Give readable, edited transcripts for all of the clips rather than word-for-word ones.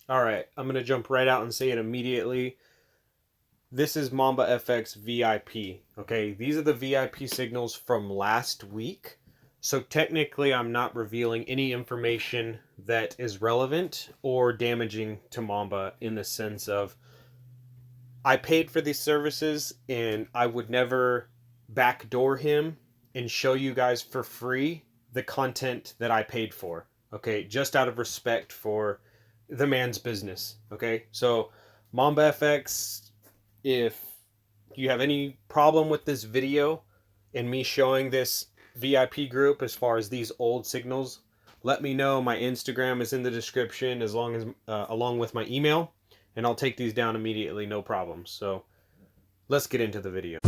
All right, I'm going to jump right out and say it immediately. This is MambaFX VIP. Okay, these are the VIP signals from last week. So technically, I'm not revealing any information that is relevant or damaging to Mamba in the sense of I paid for these services and I would never backdoor him and show you guys for free the content that I paid for. Okay, just out of respect for the man's business. Okay, so MambaFX, if you have any problem with this video and me showing this VIP group as far as these old signals, let me know. My Instagram is in the description as long as along with my email, and I'll take these down immediately, no problem. So let's get into the video.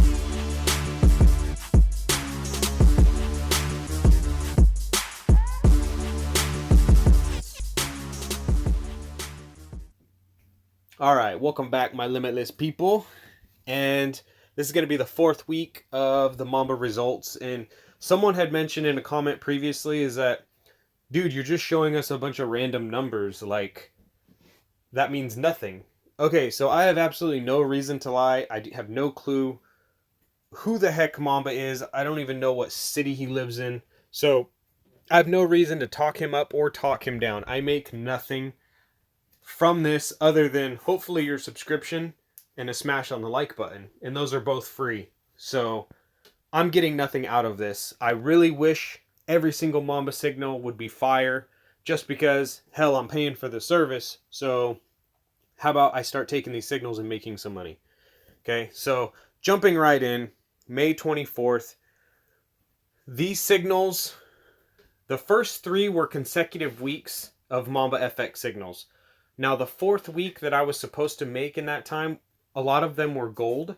All right, welcome back, my Limitless people. And this is going to be the fourth week of the Mamba results. And someone had mentioned in a comment previously is that, dude, you're just showing us a bunch of random numbers. Like, that means nothing. Okay, so I have absolutely no reason to lie. I have no clue who the heck Mamba is. I don't even know what city he lives in. So I have no reason to talk him up or talk him down. I make nothing from this other than hopefully your subscription and a smash on the like button. And those are both free. So I'm getting nothing out of this. I really wish every single Mamba signal would be fire just because, hell, I'm paying for the service. So how about I start taking these signals and making some money? Okay, so jumping right in, May 24th. These signals, the first three were consecutive weeks of MambaFX signals. Now, the fourth week that I was supposed to make in that time, a lot of them were gold.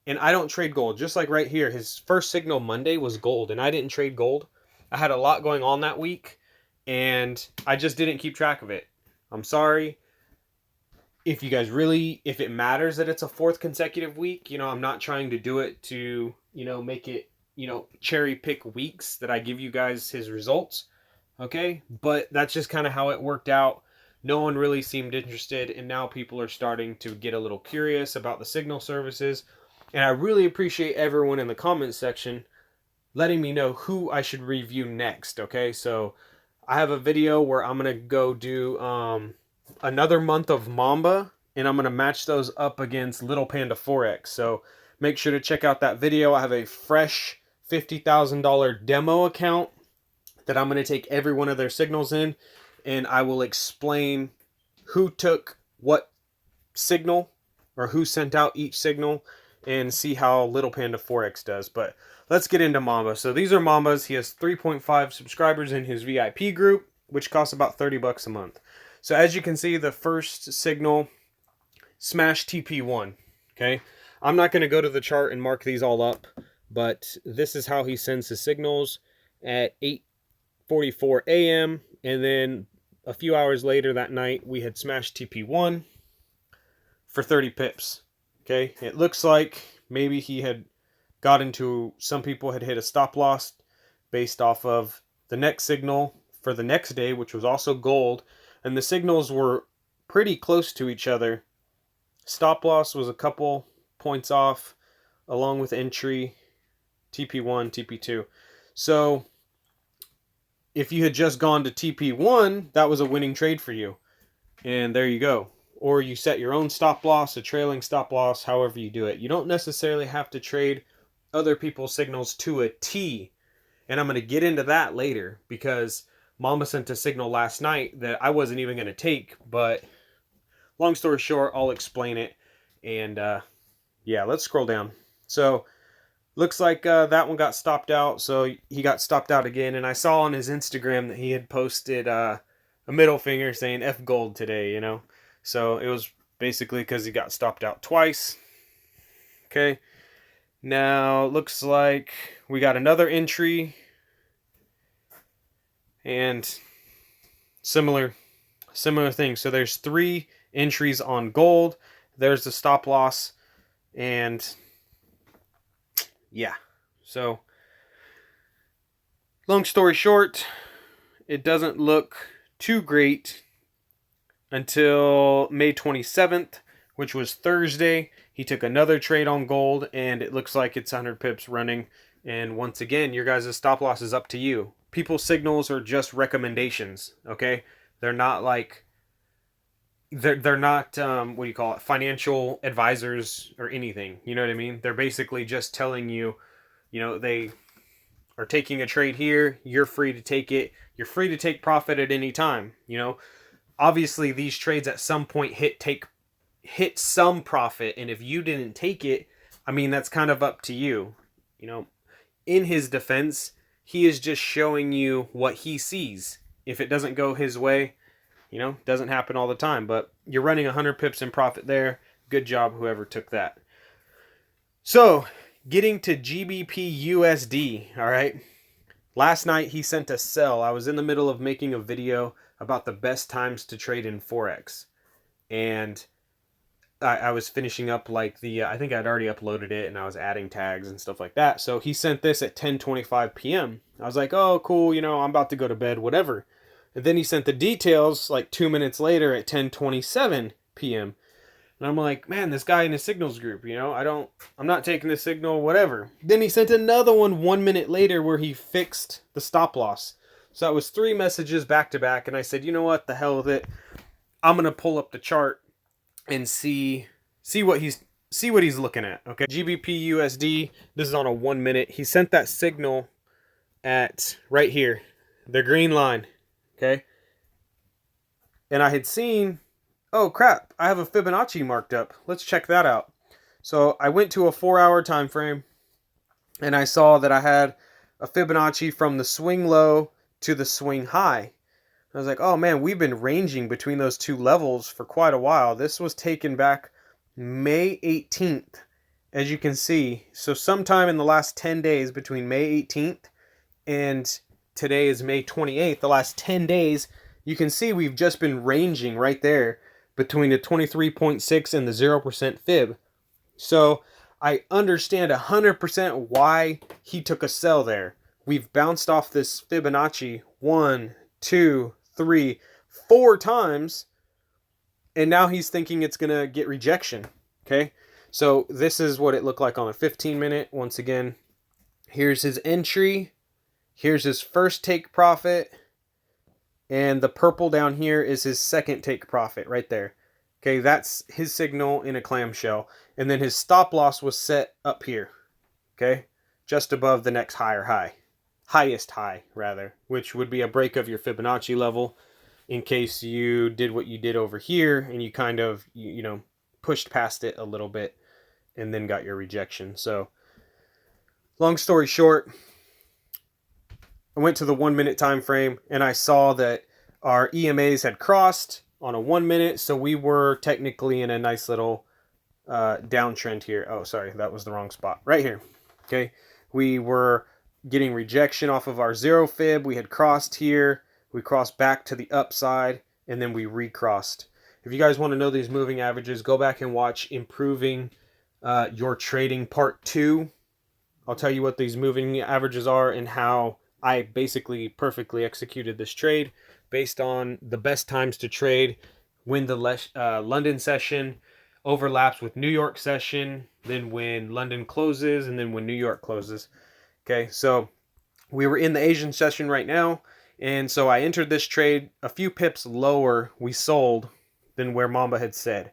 And I don't trade gold. Just like right here, his first signal Monday was gold, and I didn't trade gold. I had a lot going on that week, and I just didn't keep track of it. I'm sorry. If you guys really, if it matters that it's a fourth consecutive week, I'm not trying to do it to, make it, cherry pick weeks that I give you guys his results. Okay. But that's just kind of how it worked out. No one really seemed interested. And now people are starting to get a little curious about the signal services. And I really appreciate everyone in the comments section letting me know who I should review next. Okay. So I have a video where I'm going to go do, another month of Mamba, and I'm going to match those up against Little Panda forex. So make sure to check out that video. I have a fresh $50,000 demo account that I'm going to take every one of their signals in, and I will explain who took what signal or who sent out each signal and see how Little Panda forex does. But let's get into Mamba. So these are Mamba's. He has 3.5 subscribers in his VIP group, which costs about $30 a month. So as you can see, the first signal, smash TP1, okay? I'm not going to go to the chart and mark these all up, but this is how he sends his signals at 8:44 a.m. And then a few hours later that night, we had smashed TP1 for 30 pips, okay? It looks like maybe he had got into, some people had hit a stop loss based off of the next signal for the next day, which was also gold. And the signals were pretty close to each other. Stop loss was a couple points off, along with entry, TP1, TP2. So if you had just gone to TP1, that was a winning trade for you. And there you go. Or you set your own stop loss, a trailing stop loss, however you do it. You don't necessarily have to trade other people's signals to a T. And I'm going to get into that later because Mamba sent a signal last night that I wasn't even going to take, but long story short, I'll explain it. And yeah, let's scroll down. So looks like that one got stopped out. So he got stopped out again. And I saw on his Instagram that he had posted a middle finger saying F gold today, So it was basically because he got stopped out twice. Okay. Now looks like we got another entry. And similar thing. So there's 3 entries on gold. There's the stop loss. And yeah. So long story short, it doesn't look too great until May 27th, which was Thursday. He took another trade on gold, and it looks like it's 100 pips running. And once again, your guys' stop loss is up to you. People's signals are just recommendations, okay? They're not like, they're not, what do you call it, financial advisors or anything. You know what I mean? They're basically just telling you, you know, they are taking a trade here. You're free to take it. You're free to take profit at any time, you know? Obviously, these trades at some point hit some profit, and if you didn't take it, I mean, that's kind of up to you. You know, in his defense, he is just showing you what he sees. If it doesn't go his way, you know, doesn't happen all the time, but you're running 100 pips in profit there. Good job, whoever took that. So, getting to GBP USD, all right? Last night, he sent a sell. I was in the middle of making a video about the best times to trade in forex, and I was finishing up like the I think I'd already uploaded it, and I was adding tags and stuff like that. So he sent this at 10:25 p.m. I was like, oh cool, you know, I'm about to go to bed, whatever. And then he sent the details like 2 minutes later at 10:27 p.m. And I'm like, man, this guy in his signals group, you know, I'm not taking the signal, whatever. Then he sent another one 1 minute later where he fixed the stop loss. So that was 3 messages back to back, and I said, you know what, the hell with it. I'm gonna pull up the chart and see what he's looking at. Okay, GBP USD. This is on a 1 minute. He sent that signal at right here, the green line. Okay, and I had seen, oh crap, I have a Fibonacci marked up. Let's check that out. So I went to a 4-hour time frame, and I saw that I had a Fibonacci from the swing low to the swing high. I was like, oh man, we've been ranging between those two levels for quite a while. This was taken back May 18th, as you can see. So sometime in the last 10 days between May 18th and today is May 28th, the last 10 days, you can see we've just been ranging right there between the 23.6 and the 0% fib. So I understand 100% why he took a sell there. We've bounced off this Fibonacci 1, 2, 3, 4 times, and now he's thinking it's gonna get rejection. Okay, so this is what it looked like on a 15-minute. Once again, here's his entry, here's his first take profit, and the purple down here is his second take profit right there. Okay, that's his signal in a clamshell, and then his stop loss was set up here. Okay, just above the next highest high rather, which would be a break of your Fibonacci level, in case you did what you did over here and you kind of, you know, pushed past it a little bit and then got your rejection. So long story short, I went to the 1 minute time frame and I saw that our EMAs had crossed on a 1 minute, so we were technically in a nice little downtrend here. Oh, sorry, that was the wrong spot. Right here. Okay, we were getting rejection off of our 0 fib. We had crossed here. We crossed back to the upside, and then we recrossed. If you guys want to know these moving averages, go back and watch Improving Your Trading Part 2. I'll tell you what these moving averages are and how I basically perfectly executed this trade based on the best times to trade when the London session overlaps with New York session, then when London closes, and then when New York closes. Okay, so we were in the Asian session right now, and so I entered this trade a few pips lower, we sold, than where Mamba had said.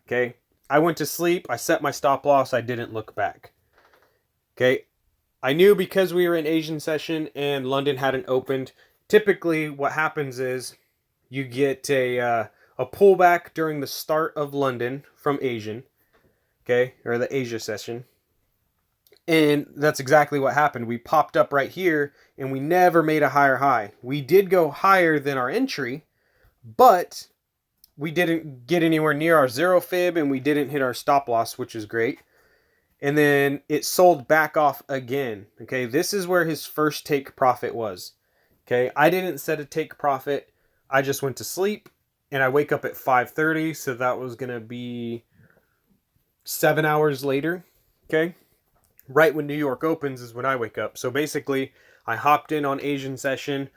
Okay, I went to sleep, I set my stop loss, I didn't look back. Okay, I knew because we were in Asian session and London hadn't opened, typically what happens is you get a pullback during the start of London from Asian, okay, or the Asia session. And that's exactly what happened. We popped up right here and we never made a higher high. We did go higher than our entry, but we didn't get anywhere near our 0 fib and we didn't hit our stop loss, which is great. And then it sold back off again. Okay, this is where his first take profit was. Okay, I didn't set a take profit. I just went to sleep and I wake up at 5:30, so that was going to be 7 hours later. Okay, right when New York opens is when I wake up. So basically, I hopped in on Asian session,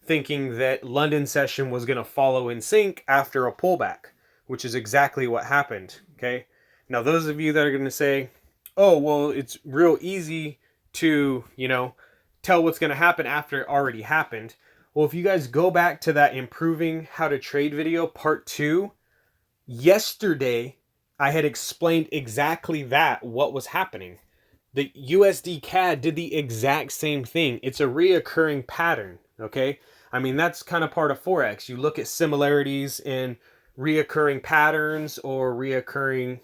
thinking that London session was going to follow in sync after a pullback, which is exactly what happened. Okay. Now, those of you that are going to say, oh, well, it's real easy to, tell what's going to happen after it already happened. Well, if you guys go back to that improving how to trade video part 2, yesterday I had explained exactly that, what was happening. The USD CAD did the exact same thing. It's a reoccurring pattern, okay? I mean, that's kind of part of forex. You look at similarities in reoccurring patterns or reoccurring,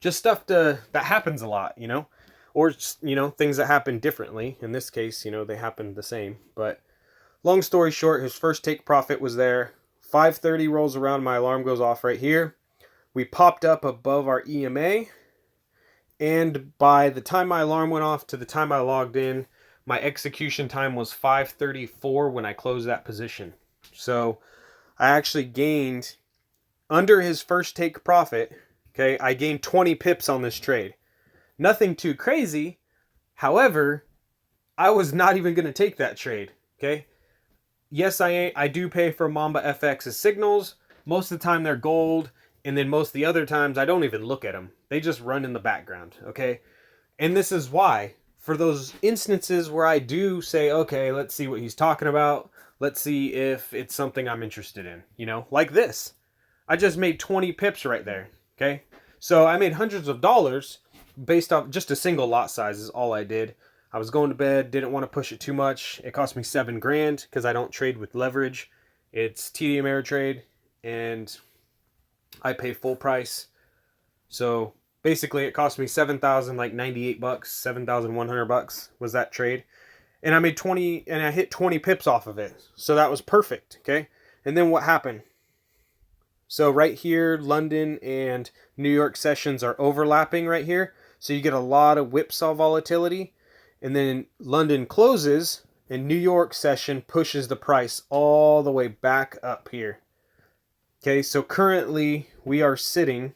just stuff that happens a lot, or just, things that happen differently. In this case, they happen the same. But long story short, his first take profit was there. 5:30 rolls around, my alarm goes off right here. We popped up above our EMA, and by the time my alarm went off to the time I logged in, my execution time was 5:34 when I closed that position. So I actually gained, under his first take profit, okay, I gained 20 pips on this trade. Nothing too crazy. However, I was not even going to take that trade, okay? Yes, I do pay for MambaFX's signals. Most of the time they're gold, and then most of the other times I don't even look at them. They just run in the background, okay? And this is why. For those instances where I do say, okay, let's see what he's talking about. Let's see if it's something I'm interested in, like this. I just made 20 pips right there, okay? So I made hundreds of dollars based off just a single lot size is all I did. I was going to bed, didn't want to push it too much. It cost me $7 grand because I don't trade with leverage. It's TD Ameritrade, and I pay full price. So basically, it cost me $7,098, $7,100 was that trade, and I made 20, and I hit 20 pips off of it. So that was perfect. Okay, and then what happened? So right here, London and New York sessions are overlapping right here. So you get a lot of whipsaw volatility. And then London closes and New York session pushes the price all the way back up here. Okay, so currently we are sitting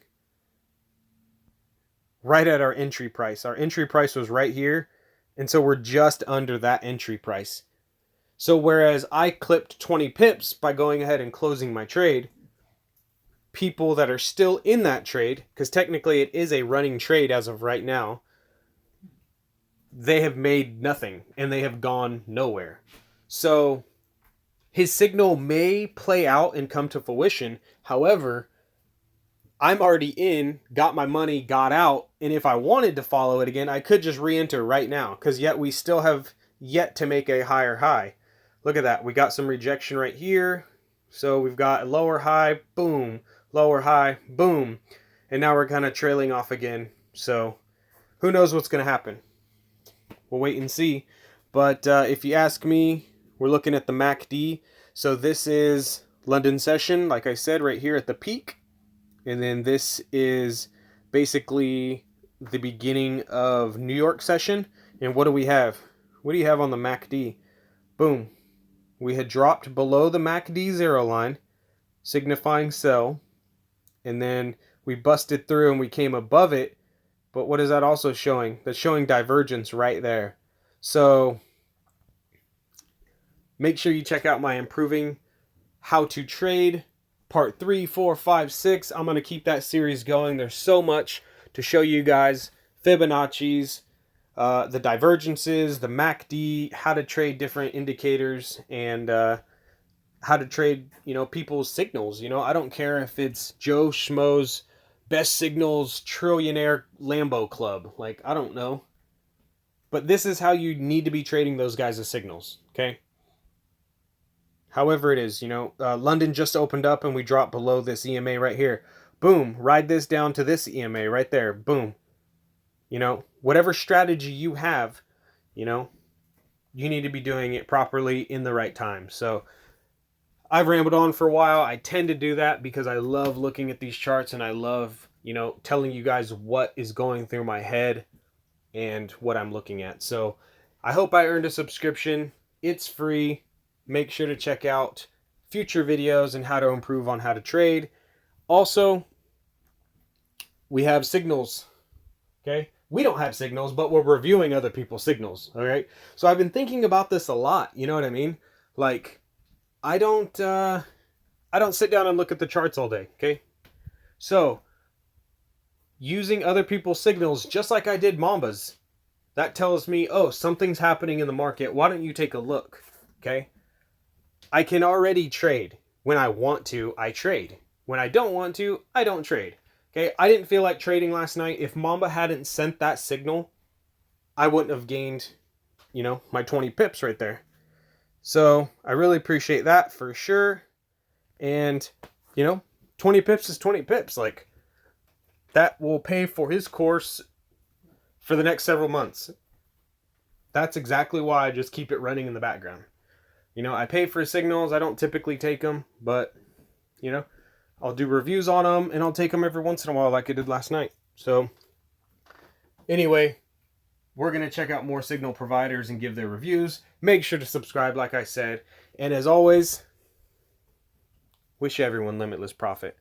right at our entry price. Our entry price was right here. And so we're just under that entry price. So whereas I clipped 20 pips by going ahead and closing my trade, people that are still in that trade, because technically it is a running trade as of right now, they have made nothing and they have gone nowhere. So his signal may play out and come to fruition. However, I'm already in, got my money, got out, and if I wanted to follow it again, I could just re-enter right now, because yet we still have yet to make a higher high. Look at that. We got some rejection right here. So we've got a lower high, boom, lower high, boom. And now we're kind of trailing off again. So who knows what's going to happen? We'll wait and see. But if you ask me, we're looking at the MACD. So this is London session, like I said, right here at the peak. And then this is basically the beginning of New York session. And what do we have? What do you have on the MACD? Boom. We had dropped below the MACD zero line, signifying sell. And then we busted through and we came above it. But what is that also showing? That's showing divergence right there. So make sure you check out my improving how to trade part 3, 4, 5, 6. I'm going to keep that series going. There's so much to show you guys. Fibonacci's, the divergences, the MACD, how to trade different indicators, and how to trade, people's signals. I don't care if it's Joe Schmo's best signals trillionaire Lambo club. Like, I don't know. But this is how you need to be trading those guys' signals, okay? However it is, London just opened up and we dropped below this EMA right here. Boom, ride this down to this EMA right there. Boom. Whatever strategy you have, you need to be doing it properly in the right time. So I've rambled on for a while. I tend to do that because I love looking at these charts and I love, telling you guys what is going through my head and what I'm looking at. So I hope I earned a subscription. It's free. Make sure to check out future videos and how to improve on how to trade. Also, we have signals. Okay, we don't have signals, but we're reviewing other people's signals. All right. So I've been thinking about this a lot. You know what I mean? Like, I don't sit down and look at the charts all day. Okay. So using other people's signals, just like I did Mamba's, that tells me, oh, something's happening in the market. Why don't you take a look? Okay. I can already trade. When I want to, I trade. When I don't want to, I don't trade. Okay, I didn't feel like trading last night. If Mamba hadn't sent that signal, I wouldn't have gained, my 20 pips right there. So I really appreciate that for sure. And, 20 pips is 20 pips. Like, that will pay for his course for the next several months. That's exactly why I just keep it running in the background. I pay for signals. I don't typically take them, but, I'll do reviews on them, and I'll take them every once in a while like I did last night. So, anyway, we're going to check out more signal providers and give their reviews. Make sure to subscribe, like I said. And as always, wish everyone limitless profit.